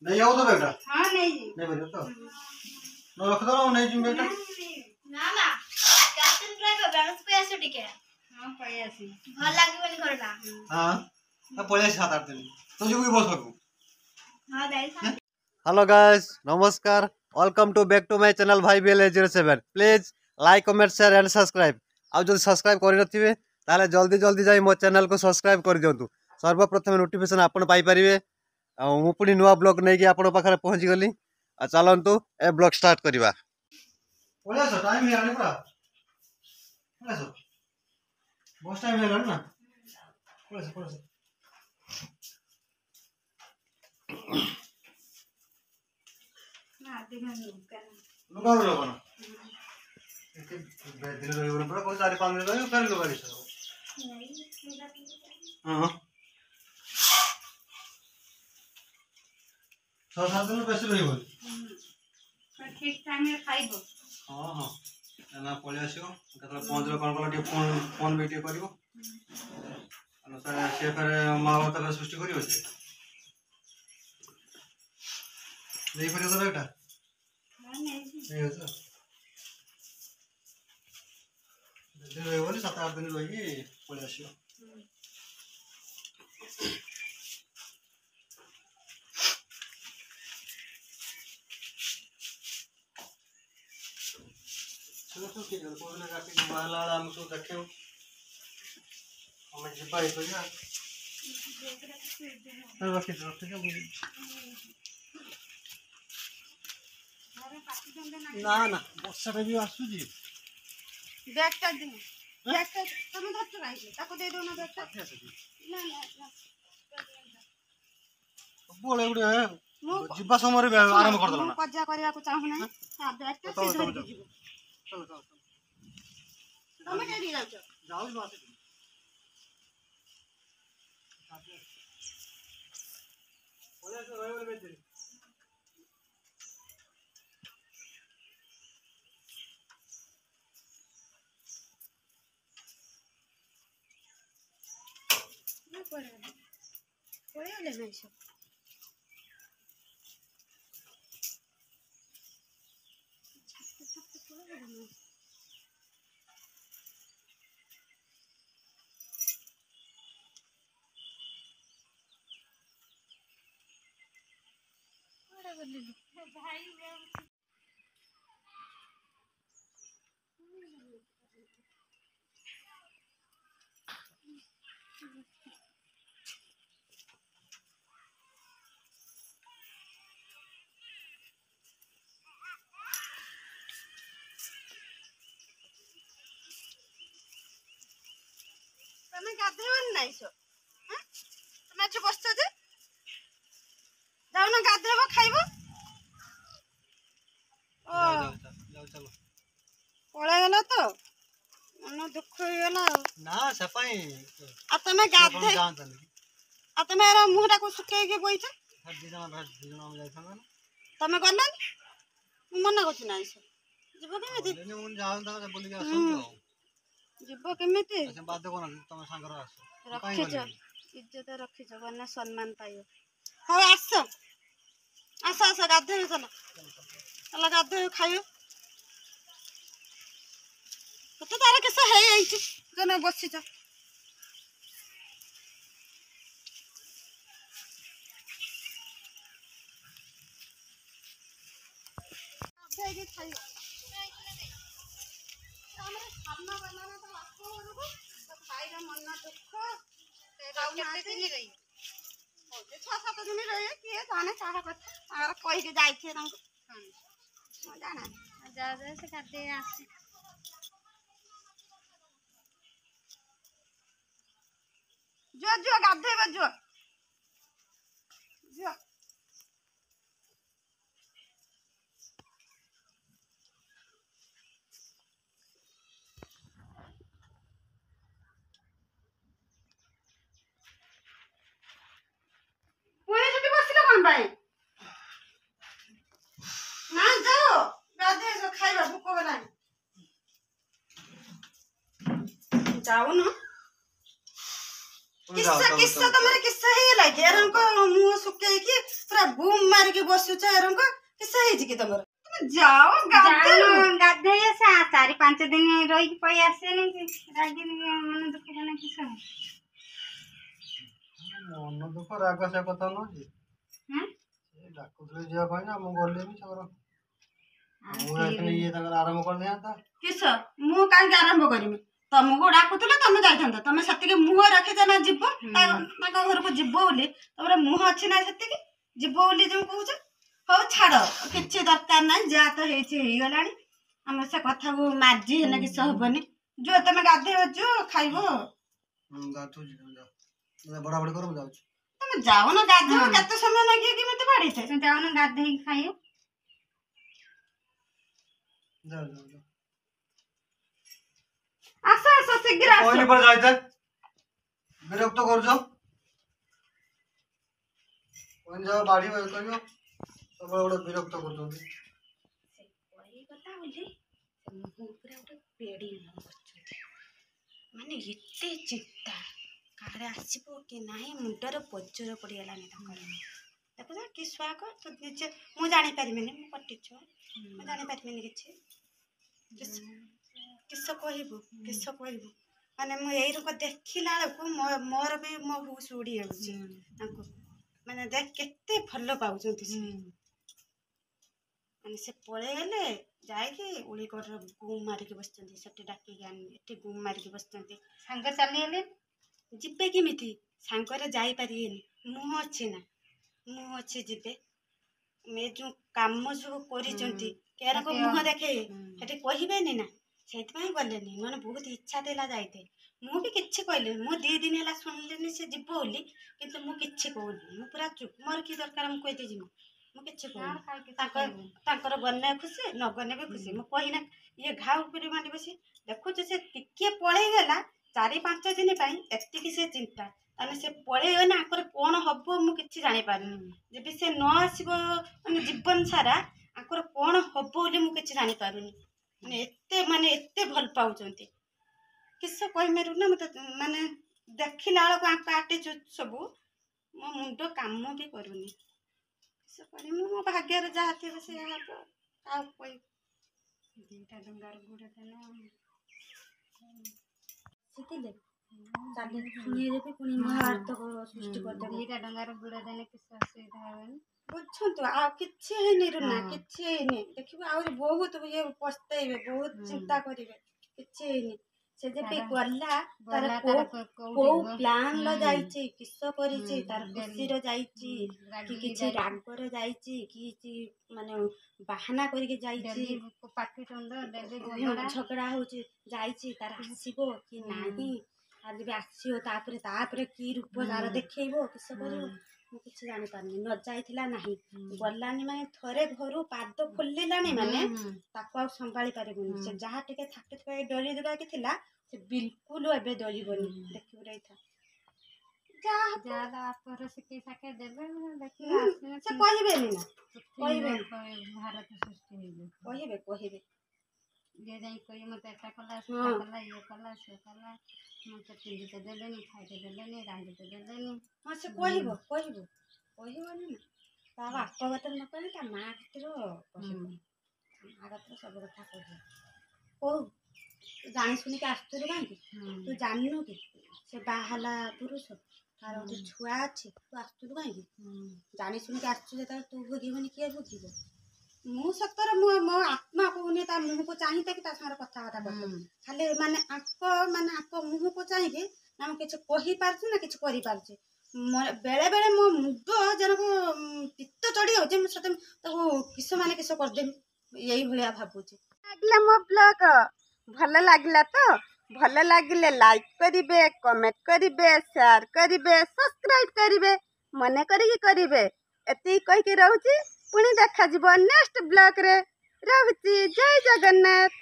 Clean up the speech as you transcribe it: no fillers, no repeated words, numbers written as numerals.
नहीं आओ तो बेटा। हां नहीं जी नहीं बजे तो न रख दो नहीं जिम बेटा ना ना कैप्टन ड्राइवर बैलेंस पे ऐसे टिके हां पैयासी भल लागबनी करला हां अब पळे 7-8 दिन तो जो भी बस लगू। हां दाई हेलो गाइस नमस्कार welcome to back to my channel भाई BL07 please like comment share and subscribe आ जो सब्सक्राइब करि नथिबे ताले जल्दी जल्दी जाई मो चैनल को सब्सक्राइब कर दियंतु सर्वप्रथम नोटिफिकेशन आपण पाई परिबे मु पुनी नुवा ब्लॉग नै कि आपण पाखरे पहुंची गली आ चलंतु ए ब्लॉग स्टार्ट करिवा ओले सो टाइम हे आनी पूरा ओले सो बस टाइम हे ना ओले सो ना दिन लुका लुगा लोग ना एक दिन रही बड़ा कोई 4-5 दिन रही फिर लुगा लिसो हां 6-7 दिन पैसे रही बोल ठीक टाइम में खाइबो हां हां ना पळे आसियो कतला 15 कोन कोन टे फोन बेटे करिवो अनुसार से फिर महाभारत का सृष्टि करिवो से नहीं परियो तो बेटा नहीं हो तो दिन रही बोली 7-8 दिन रही पळे आसियो चलो ठीक है कोने काटी बाला हम सो देखियो हमें जिबा ही करिया चल रखी ना ना वर्षा भी आसु जी बैग कर दिन बैग कर तुम धरते रहिए ताको दे दो ना बैग कर ना ना बोले उडे जिबा समय रे आरंभ कर दला ना पज्जा करिया को चाहू ना हां बैग कर से धर दीजिए चलो चलो तुम के दी जाओ जाओ बात बोले तो रहे बोले बेटे पड़े ले नहीं सब तमे गाधेवन नाही सो हां तमे आज बसछ जे जाओ ना गाधेबो खाइबो ओ जाओ चलो पळे गेला तो मन दुख हो गेला ना सफाई आ तमे गाधे आ तमे रा मुहटा को सुके के बोइछ हर दिन हम जाइछन ना तमे गलन मना करछ नाही सो जीव केमिति लेने उन जान ता बोली के आसन तो जीव केमिति अच्छा बात देखो ना तुम सांगर आसो रखिछ इज्जत रखिछ वरना सम्मान पाइयो हो आसो आसो आसो गाधे चलो चलो गाधे खाइयो तो तार किस है आइछ जने बसिछ गाधे के खाइयो हमरा खाना बनाना तो आपको करू तो खाइरा मन दुख ते गाउ ना दिन रही हो जे 6-7 दिन रही किए जाने चाह कर और कोई के जाई थे तंग हां जाना जा जा से खाते आसे जो जो गाधे बजो जो पुणे छुट्टी बसिला कोन भाई ना जाओ गाधे जो खाइबा भूख गलानी जाओ ना किस्सा किस्सा तो मेरे किस्सा ही लाइक यार उनको मुंह सुके की पूरा बूम मार के ଆସିକି ବସୁଛ ଏରଙ୍କ କିସ ହେଇଛି କି ତମର? ତମେ ଯାଅ ଗାଧେଇ ଆସେ 4-5 ଦିନ ରହିକି ପଳେଇ ଆସେନି କି ରାଗିନି ମନ ଦୁଃଖ ଜଣେ କିସ ମନ ଦୁଃଖ ରାଗ ସେ କଥା ନୁହଁ ଯେ ସେ ଡାକୁଥିଲେ ଯିବା ପାଇଁ ନା ମୁଁ ଗଲିନି ତାଙ୍କର ମୁଁ ଯାଇଥିଲି ଇଏ ତାଙ୍କର ଆରମ୍ଭ କରିଦିଅନ୍ତା। କିସ ମୁଁ କାହିଁକି ଆରମ୍ଭ କରିମି? ତମକୁ ଡାକୁଥିଲେ ତମେ ଯାଇଥାନ୍ତ। ତମେ ସେତିକି ମୁହଁ ରଖିଛ ନା ଯିବ ତାଙ୍କ ଘରକୁ ଯିବ ବୋଲି ତମର ମୁହଁ ଅଛି ନା ସେତିକି ଯିବ ବୋଲି ଯୋଉ କହୁଛ। ହଉ ଛାଡ କିଛି ଦରକାର ନାହିଁ ଯାହା ତ ହେଇଛି ହେଇଗଲାଣି। ଆମର ସେ କଥାକୁ ମାଜି ହେଲେ କିସ ହବନି। ଯୋଉ ତମେ ଗାଧେଇବ ଯୋଉ ଖାଇବ। ବଢାବଢି କର ମୁଁ ଯାଉଛି। ତମେ ଯାଉନ ଗାଧେଇବ କେତେ ସମୟ ଲାଗିବ କି ମତେ ବାଡିতে? ତମେ ଯାଉନ ଗାଧେଇକି ଖାଇବ। ଆସ ଆସ ଶୀଘ୍ର ଆସ। କହିଲି ପରେ ଯାଇଥାଏ ବିରକ୍ତ କରୁଛ। କହିଲି ଯାଅ ବାଢିବ ଇଏ କରିବ ସବୁବେଳେ ଗୋଟେ ବିରକ୍ତ କରୁଛନ୍ତି। କଥା ବୋଲି ମୁହଁ ଉପରେ ଗୋଟେ ପେଡି କରୁଛନ୍ତି। ମାନେ ଏତେ ଚିନ୍ତା କାହାର ଆସିବ କି ନାହିଁ ମୁଣ୍ଡରେ ବୋଝର ପଡିଗଲାଣି ତାଙ୍କର। ଦେଖୁଛ କି ସ୍ୱାଗ ତୁ ନିଜେ ମୁଁ ଜାଣିପାରିବିନି ମୁଁ କଟି ଛୁଆ ମୁଁ ଜାଣିପାରିବିନି କିଛି କିସ କହିବୁ କିସ କହିବୁ ମାନେ ମୁଁ ଏଇ ରୂପ ଦେଖିଲା ବେଳକୁ ମୋର ବି ମୋ ହୁସ୍ ଉଡି ଯାଉଛି ତାଙ୍କୁ ମାନେ ଦେଖ କେତେ ଭଲ ପାଉଛନ୍ତି ସେ ମାନେ ସେ ପଳେଇଗଲେ ଯାଇକି ଉଳିକଡ଼ର ଗୁମ୍ ମାରିକି ବସିଛନ୍ତି ସେଠି ଡାକିକି ଆଣି ଏଠି ଗୁମ୍ ମାରିକି ବସିଛନ୍ତି। ସାଙ୍ଗ ଚାଲିଗଲେ ଯିବେ କେମିତି ସାଙ୍ଗରେ ଯାଇପାରିବେନି ମୁହଁ ଅଛି ନା ମୁହଁ ଅଛି ଯିବେ ଏ ଯୋଉ କାମ ସବୁ କରିଛନ୍ତି କେରକ ମୁହଁ ଦେଖେ ସେଠି କହିବେନି ନା ସେଇଥିପାଇଁ ଗଲେନି ମାନେ ବହୁତ ଇଚ୍ଛା ଥିଲା ଯାଇତେ। ମୁଁ ବି କିଛି କହିଲିନି ମୁଁ 2 ଦିନ ହେଲା ଶୁଣିଲିନି ସେ ଯିବ ବୋଲି କିନ୍ତୁ ମୁଁ କିଛି କହୁନି ମୁଁ ପୁରା ଚୁପ୍ ମୋର କି ଦରକାର ମୁଁ କହିତେ ଯିବି ମୁଁ କିଛି କହୁନି। ତାଙ୍କର ଗନେ ଖୁସି ନ ଗନେ ବି ଖୁସି ମୁଁ କହିନା ଇଏ ଘା ଉପରେ ମାଣ୍ଡି ବସି ଦେଖୁଛୁ ସେ ଟିକିଏ ପଳେଇଗଲା 4-5 ଦିନ ପାଇଁ ଏତିକି ସେ ଚିନ୍ତା ମାନେ ସେ ପଳେଇଗଲେ ଆଙ୍କର କଣ ହବ ମୁଁ କିଛି ଜାଣିପାରୁନି। ଯଦି ସେ ନ ଆସିବ ମାନେ ଜୀବନ ସାରା ଆଙ୍କର କଣ ହବ ବୋଲି ମୁଁ କିଛି ଜାଣିପାରୁନି। ମାନେ ଏତେ ଭଲ ପାଉଛନ୍ତି କିସ କହିମାରୁ ନା ମତେ ମାନେ ଦେଖିଲା ବେଳକୁ ଆଙ୍କ ଆଟିଚୁଡ୍ ସବୁ ମୋ ମୁଣ୍ଡ କାମ ବି କରୁନି କିସ କରିମି ମୋ ଭାଗ୍ୟରେ ଯାହା ଥିବ ସେଇଆ ହବ ଆଉ କହିବି। 2ଟା ଡଙ୍ଗାର ଗୁଡ ଦେଲା ଶିଖିଲେ କାଲି ଶୁଣିଲେ ବି ପୁଣି ମହାଭାରତ ସୃଷ୍ଟି କରିଦେବ। 2ଟା ଡଙ୍ଗାର ଗୁଡ ଦେଲେ କିଛି ଅସୁବିଧା ହବନି। ବୁଝନ୍ତୁ ଆଉ କିଛି ହେଇନି ରୁନା କିଛି ହେଇନି ଦେଖିବ ଆହୁରି ବହୁତ ଇଏ ପସ୍ତେଇବେ ବହୁତ ଚିନ୍ତା କରିବେ କିଛି ହେଇନି। ସେ ଯେବେ ଗଲା ତାର କୋଉ ପ୍ଲାନ ର ଯାଇଛି କିସ କରିଛି ତାର ଖୁସିର ଯାଇଛି କି କିଛି ରାଗର ଯାଇଛି କି ମାନେ ବାହାନା କରିକି ଯାଇଛି ଝଗଡା ହଉଛି ଯାଇଛି ତାର ଆସିବ କି ନାହିଁ ଆଉ ଯେବେ ଆସିବ ତାପରେ କି ରୂପ ତାର ଦେଖେଇବ କିସ କରିବ ମୁଁ କିଛି ଜାଣିପାରୁନି ନ ଯାଇଥିଲା ନାହିଁ ଗଲାନି ମାନେ ଥରେ ଘରୁ ପାଦ ଖୋଲିଲାଣି ମାନେ ତାକୁ ଆଉ ସମ୍ଭାଳି ପାରିବୁନି। ସେ ଯାହା ଟିକେ ଥାକି ଥୁଆ ଡରି ଦୁରାକି ଥିଲା ସେ ବିଲକୁଲ ଏବେ ଡରିବନି ଦେଖିବୁ ରହିଥା ଯାହା ବାପର ଶିଖେଇ ସାକେ ଦେବେ ସେ କହିବେନି ନା କହିବେନି ଭାରତ ସୃଷ୍ଟି ହେଇଯିବ କହିବେ ଯିଏ ଯାଇ କହି ମତେ ଏଟା କଲା ସେଟା କଲା ଇଏ କଲା ସେ କଲା ମତେ ପିନ୍ଧିତେ ଦେଲେନି ଖାଇତେ ଦେଲେନି ରାନ୍ଧିତେ ଦେଲେନି। ହଁ ସେ କହିବନି ନା ତା ବାପ କତିରେ ନ କହିଲେ ତା ମା କତିରେ କହିବ ମା କତିରେ ସବୁ କଥା କହିବ। ହଉ ତୁ ଜାଣି ଶୁଣିକି ଆସୁଛୁ କାହିଁକି ତୁ ଜାଣିନୁ କି ସେ ବାହା ହେଲା ପୁରୁଷ ତାର ଗୋଟେ ଛୁଆ ଅଛି ତୁ ଆସୁଛୁ କାହିଁକି ଜାଣି ଶୁଣିକି ଆସୁଛୁ ଯେତେବେଳେ ତୁ ଭୋଗିବନି କିଏ ଭୋଗିବ? ମୁଁ ସତରେ ମୋ ଆତ୍ମା କହୁନି ତା ମୁହଁକୁ ଚାହିଁତେ କି ତା ସାଙ୍ଗରେ କଥାବାର୍ତ୍ତା କରୁଛି ଖାଲି ମାନେ ଆଙ୍କ ମୁହଁକୁ ଚାହିଁକି ନା ମୁଁ କିଛି କହିପାରୁଛି ନା କିଛି କରିପାରୁଛି ବେଳେ ବେଳେ ମୋ ମୁଣ୍ଡ ଯେନକୁ ପିତ୍ତ ଚଢି ଯାଉଛି ମୁଁ ସତେ ତାକୁ କିସ ମାନେ କିସ କରିଦେବି ଏଇଭଳିଆ ଭାବୁଛି। ଲାଗିଲା ମୋ ବ୍ଲଗ ଭଲ ଲାଗିଲା ତ ଭଲ ଲାଗିଲେ ଲାଇକ୍ କରିବେ କମେଣ୍ଟ କରିବେ ସେୟାର କରିବେ ସବସ୍କ୍ରାଇବ କରିବେ ମନେ କରିକି କରିବେ ଏତିକି କହିକି ରହୁଛି ପୁଣି ଦେଖାଯିବ ନେକ୍ସଟ ବ୍ଲଗରେ ରହୁଛି ଜୟ ଜଗନ୍ନାଥ।